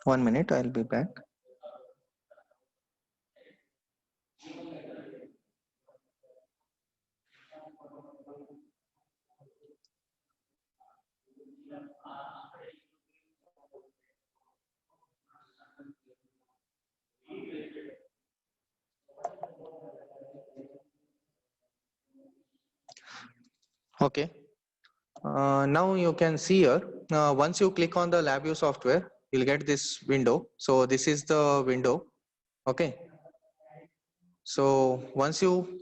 1 minute, I'll be back. Okay. Now you can see here, once you click on the LabVIEW software, you'll get this window. So this is the window. Okay. So once you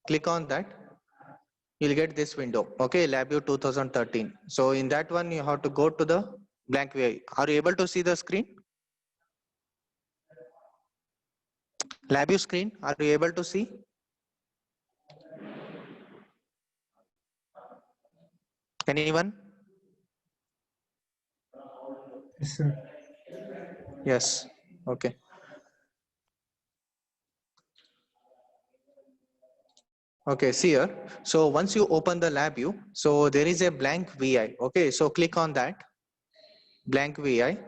click on that, you'll get this window. Okay, LabVIEW 2013. So in that one, you have to go to the blank view. Are you able to see the screen? LabVIEW screen, are you able to see? Anyone? Yes, sir. Yes. Okay. Okay, see here. So once you open the LabVIEW, so there is a blank VI. Okay, so click on that blank VI.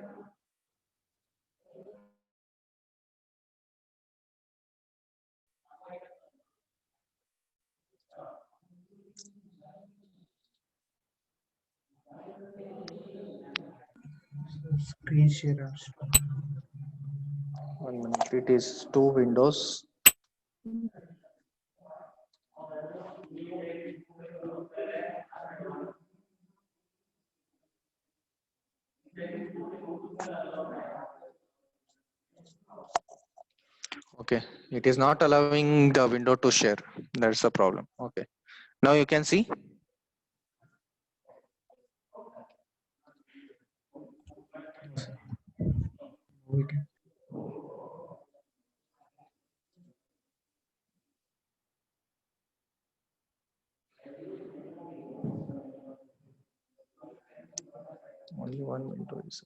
Screen share. 1 minute. It is two windows. Okay, it is not allowing the window to share. That's the problem. Okay, now you can see. Okay. Only one window is.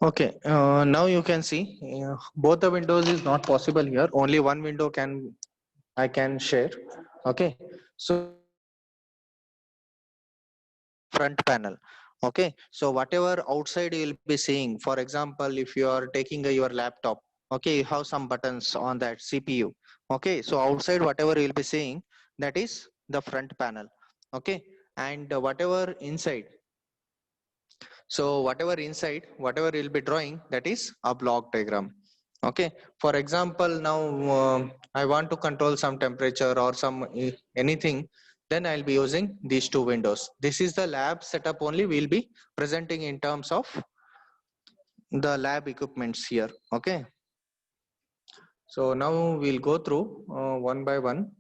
Okay, now you can see both the windows is not possible here. Only one window I can share. Okay, so front panel. Okay, so whatever outside you will be seeing, for example, if you are taking your laptop, okay, you have some buttons on that CPU. Okay, so outside whatever you will be seeing, that is the front panel. Okay, and whatever inside, so whatever inside, whatever you'll be drawing, that is a block diagram. Okay, for example, now I want to control some temperature or some anything, then I'll be using these two windows. This is the lab setup only we'll be presenting in terms of the lab equipments here. Okay, so now we'll go through one by one.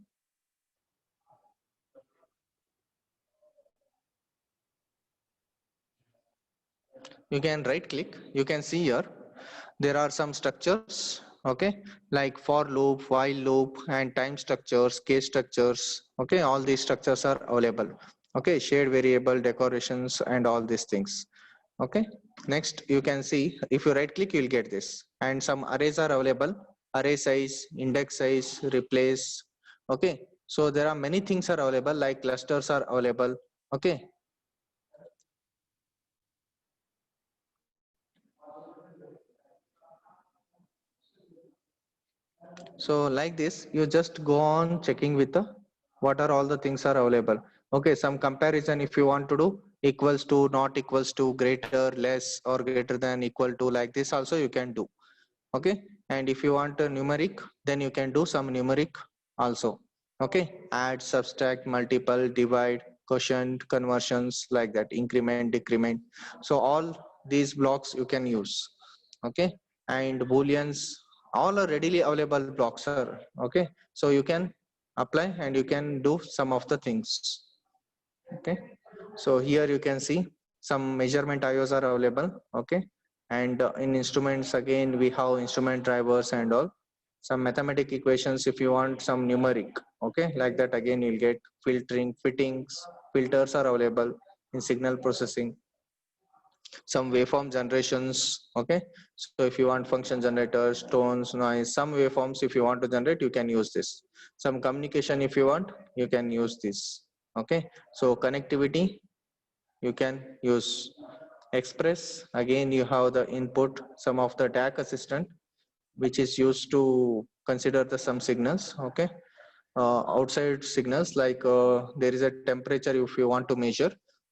You can right click, you can see here there are some structures, okay, like for loop, while loop, and time structures, case structures. Okay, all these structures are available. Okay, shared variable, decorations, and all these things. Okay, next you can see, if you right click, you'll get this, and some arrays are available: array size, index size, replace. Okay, so there are many things are available, like clusters are available. Okay, so like this, you just go on checking with the what are all the things are available. Okay, some comparison if you want to do, equals to, not equals to, greater, less, or greater than, equal to, like this also you can do. Okay, and if you want a numeric, then you can do some numeric also. Okay, add, subtract, multiple, divide, quotient, conversions, like that, increment, decrement. So all these blocks you can use. Okay, and booleans, all are readily available blocks, sir. Okay, so you can apply and you can do some of the things. Okay, so here you can see some measurement IOs are available. Okay, and in instruments again we have instrument drivers and all. Some mathematic equations if you want some numeric. Okay, like that again you'll get filtering, fittings, filters are available in signal processing. Some waveform generations. Okay, so if you want function generators, tones, noise, some waveforms if you want to generate, you can use this. Some communication if you want, you can use this. Okay, so connectivity you can use. Express, again you have the input, some of the DAC assistant which is used to consider the some signals. Okay, outside signals, like there is a temperature if you want to measure,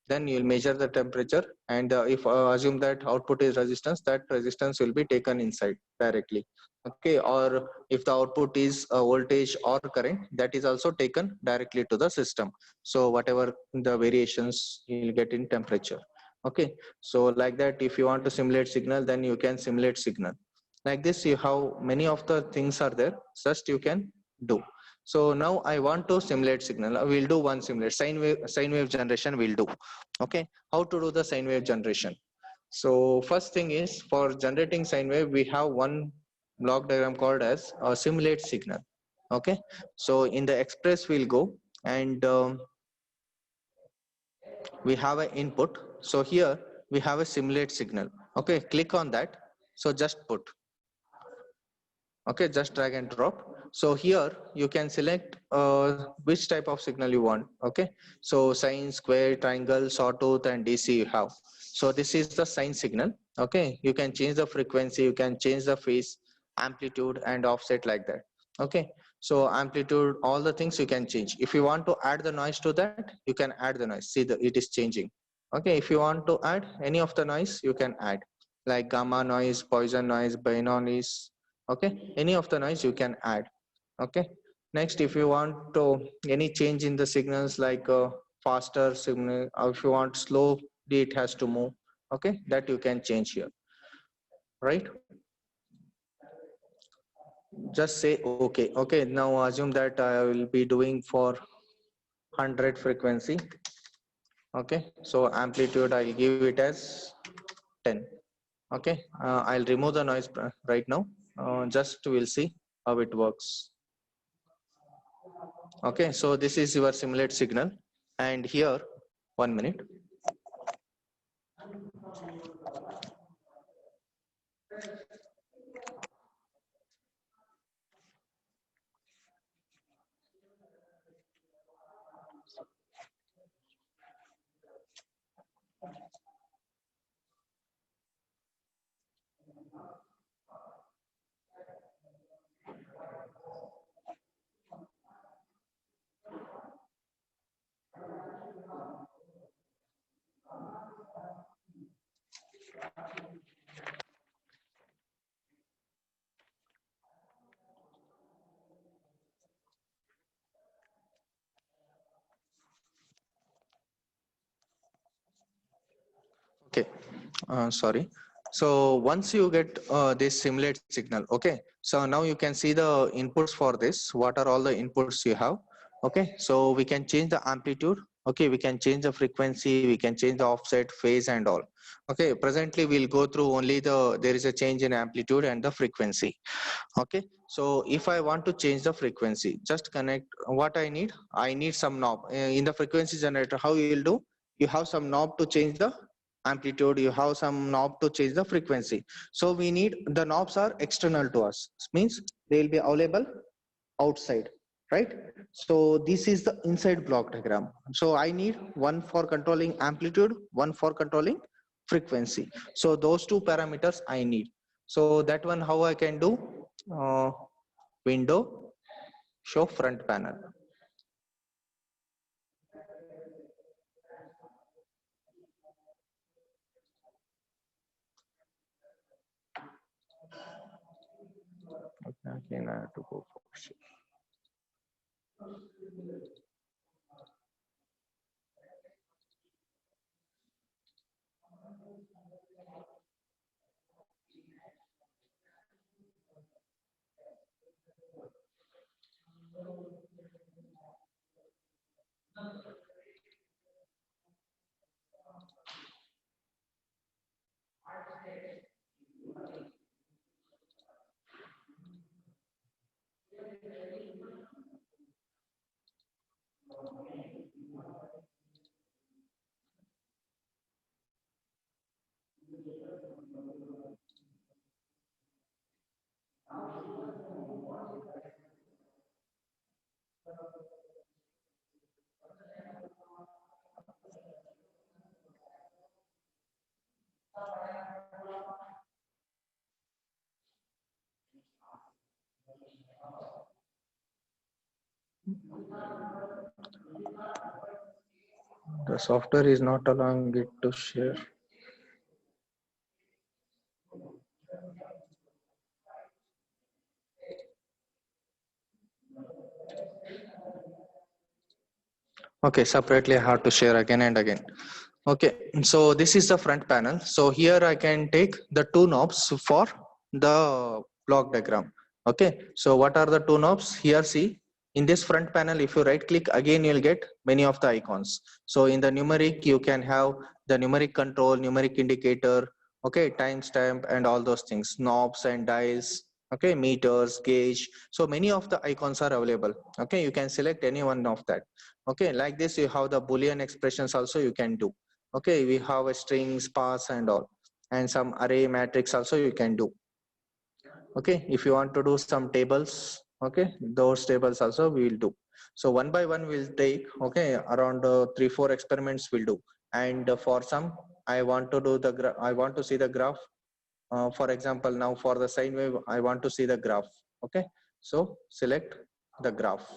then you'll measure the temperature, and if assume that output is resistance, that resistance will be taken inside directly. Okay, or if the output is voltage or current, that is also taken directly to the system. So whatever the variations you'll get in temperature. Okay, so like that if you want to simulate signal, then you can simulate signal. Like this you have many of the things are there, just you can do. So now I want to simulate signal. We'll do one simulate sine wave generation. We'll do. Okay, how to do the sine wave generation? So first thing is, for generating sine wave, we have one block diagram called as a simulate signal. Okay, so in the express we'll go, and we have an input. So here we have a simulate signal. Okay, click on that. So just put. Okay, just drag and drop. So here you can select which type of signal you want. Okay, so sine, square, triangle, sawtooth, and DC you have. So this is the sine signal. Okay, you can change the frequency, you can change the phase, amplitude, and offset, like that. Okay, so amplitude, all the things you can change. If you want to add the noise to that, you can add the noise. See, it is changing. Okay, if you want to add any of the noise, you can add, like gamma noise, Poisson noise, Bayesian noise. Okay, any of the noise you can add. Okay, next if you want to any change in the signals, like faster signal, or if you want slow, it has to move. Okay, that you can change here, right? Just say okay. Okay, now assume that I will be doing for 100 frequency. Okay, so amplitude I'll give it as 10. Okay, I'll remove the noise right now. Just we'll see how it works. Okay, so this is your simulate signal, and here 1 minute. Okay, sorry. So once you get this simulate signal, okay, so now you can see the inputs for this. What are all the inputs you have? Okay, so we can change the amplitude. Okay, we can change the frequency, we can change the offset, phase, and all. Okay, presently we'll go through only there is a change in amplitude and the frequency. Okay, so if I want to change the frequency, just connect what I need some knob in the frequency generator. How you will do? You have some knob to change the amplitude, you have some knob to change the frequency. So we need, the knobs are external to us, means they will be available outside, right? So this is the inside block diagram. So I need one for controlling amplitude, one for controlling frequency. So those two parameters I need. So that one how I can do? uh, Window, show front panel. Okay, again I have to go for shift. The software is not allowing it to share. Okay, separately I have to share again and again. Okay, so this is the front panel. So here I can take the two knobs for the block diagram. Okay, so what are the two knobs? Here see, in this front panel, if you right click again, you'll get many of the icons. So in the numeric, you can have the numeric control, numeric indicator, okay, timestamp and all those things, knobs and dials, okay, meters, gauge. So many of the icons are available. Okay, you can select any one of that. Okay, like this, you have the Boolean expressions also you can do. Okay, we have a strings, pass and all, and some array matrix also you can do. Okay, if you want to do some tables, okay, those tables also we will do. So one by one we'll take, okay, around 3-4 experiments we'll do. And for some, I want to do the I want to see the graph. For example, now for the sine wave, I want to see the graph. Okay, so select the graph.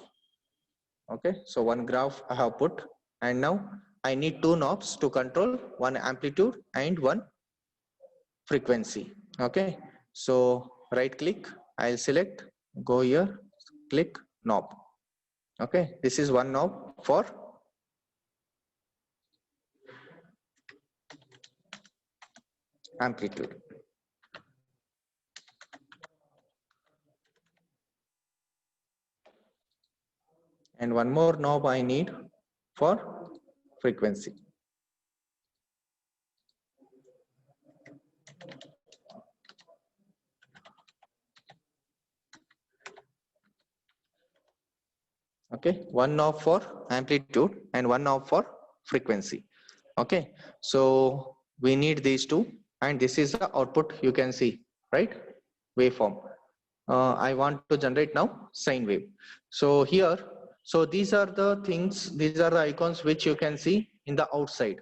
Okay, so one graph I have put, and now I need two knobs to control, one amplitude and one frequency. Okay, so right click, I'll select, go here, click knob. Okay, this is one knob for amplitude. And one more knob I need for frequency. Okay, one knob for amplitude and one knob for frequency. Okay, so we need these two, and this is the output you can see, right? Waveform. I want to generate now sine wave. So here, so these are the things, these are the icons which you can see in the outside.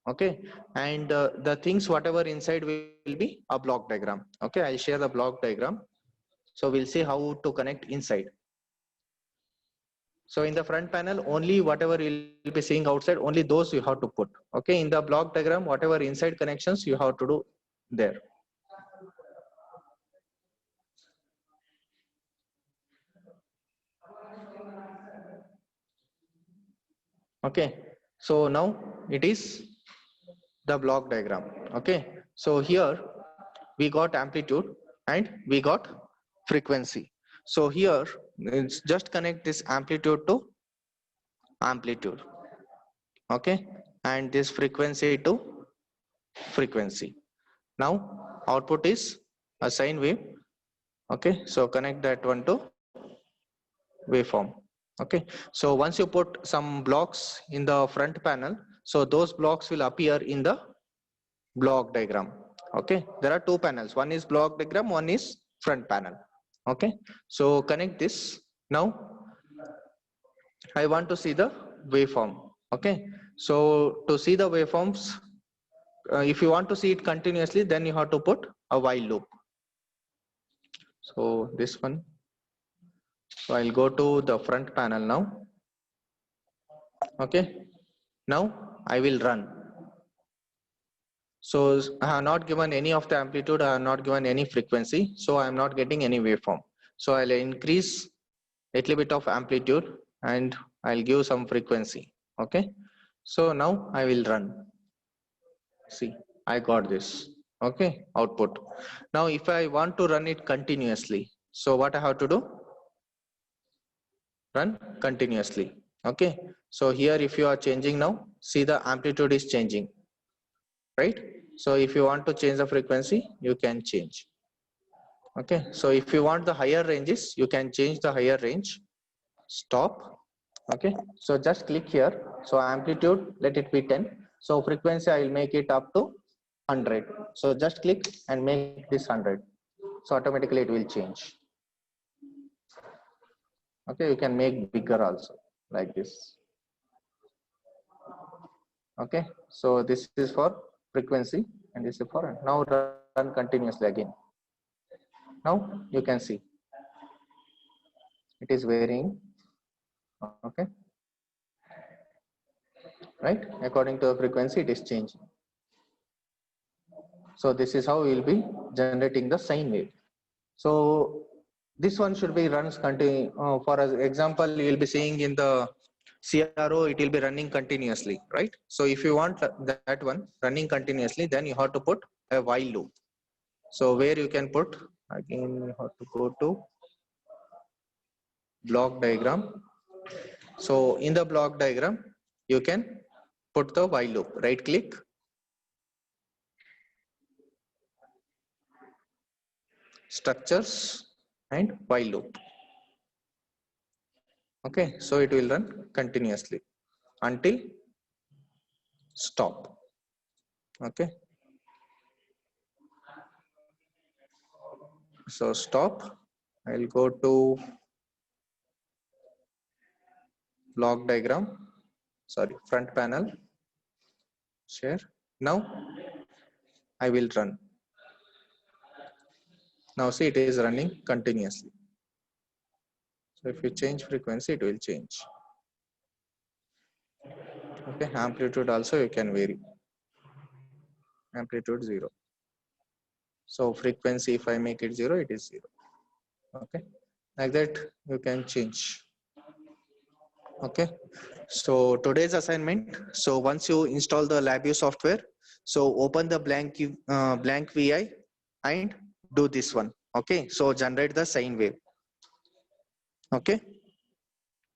Okay, and the things whatever inside will be a block diagram. Okay, I'll share the block diagram. So we'll see how to connect inside. So in the front panel, only whatever you'll be seeing outside, only those you have to put. Okay, in the block diagram, whatever inside connections you have to do there. Okay, so now it is the block diagram. Okay, so here we got amplitude and we got frequency. So here it's just connect this amplitude to amplitude. Okay, and this frequency to frequency. Now output is a sine wave. Okay, so connect that one to waveform. Okay, so once you put some blocks in the front panel, so those blocks will appear in the block diagram. Okay, there are two panels, one is block diagram, one is front panel. Okay, so connect this. Now I want to see the waveform. Okay, so to see the waveforms, if you want to see it continuously, then you have to put a while loop. So this one, so I'll go to the front panel now. Okay, now I will run. So I have not given any of the amplitude, I have not given any frequency, so I am not getting any waveform. So I'll increase a little bit of amplitude and I'll give some frequency. Okay. So now I will run. See, I got this. Okay, output. Now if I want to run it continuously, so what I have to do? Run continuously. Okay. So here if you are changing now, see the amplitude is changing, right? So if you want to change the frequency, you can change. Okay. So if you want the higher ranges, you can change the higher range. Stop. Okay. So just click here. So amplitude, let it be 10. So frequency, I will make it up to 100. So just click and make this 100. So automatically it will change. Okay. You can make bigger also like this. Okay. So this is for frequency and this is for now run continuously again. Now you can see it is varying. Okay. Right. According to the frequency, it is changing. So this is how we will be generating the sine wave. So this one should be runs continue. For example, you will be seeing in the CRO, it will be running continuously, right? So if you want that one running continuously, then you have to put a while loop. So where you can put, again, you have to go to block diagram. So in the block diagram, you can put the while loop, right click, structures and while loop. Okay, so it will run continuously until stop. Okay, so stop. I'll go to block diagram, sorry, front panel, share. Now I will run. Now see, it is running continuously. So if you change frequency, it will change. Okay, amplitude also you can vary. Amplitude 0. So frequency, if I make it 0, it is 0. Okay, like that you can change. Okay, so today's assignment. So once you install the LabVIEW software, so open the blank VI and do this one. Okay, so generate the sine wave. Okay,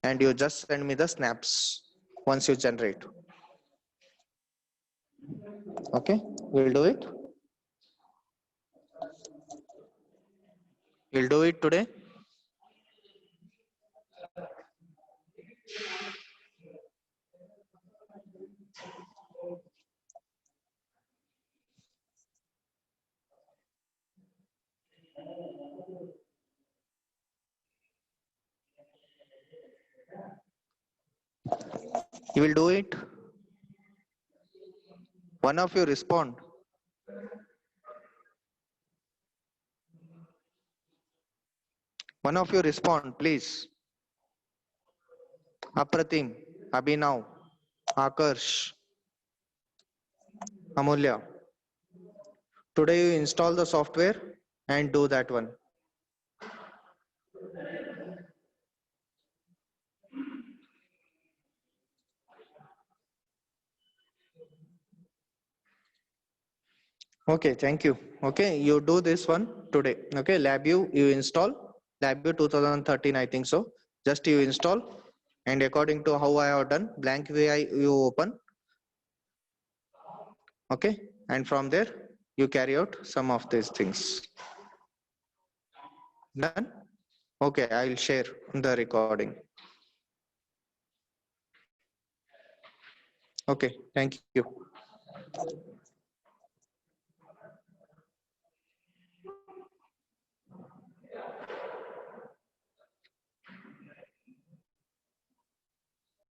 and you just send me the snaps once you generate. Okay, we'll do it. We'll do it today. You will do it. One of you respond. One of you respond, please. Apratim, Abhinav, Akarsh, Amulya. Today you install the software and do that one. Okay, thank you. Okay, you do this one today. Okay, LabVIEW you install. LabVIEW 2013, I think so. Just you install, and according to how I have done, blank VI you open. Okay, and from there you carry out some of these things. Done? Okay, I will share the recording. Okay, thank you.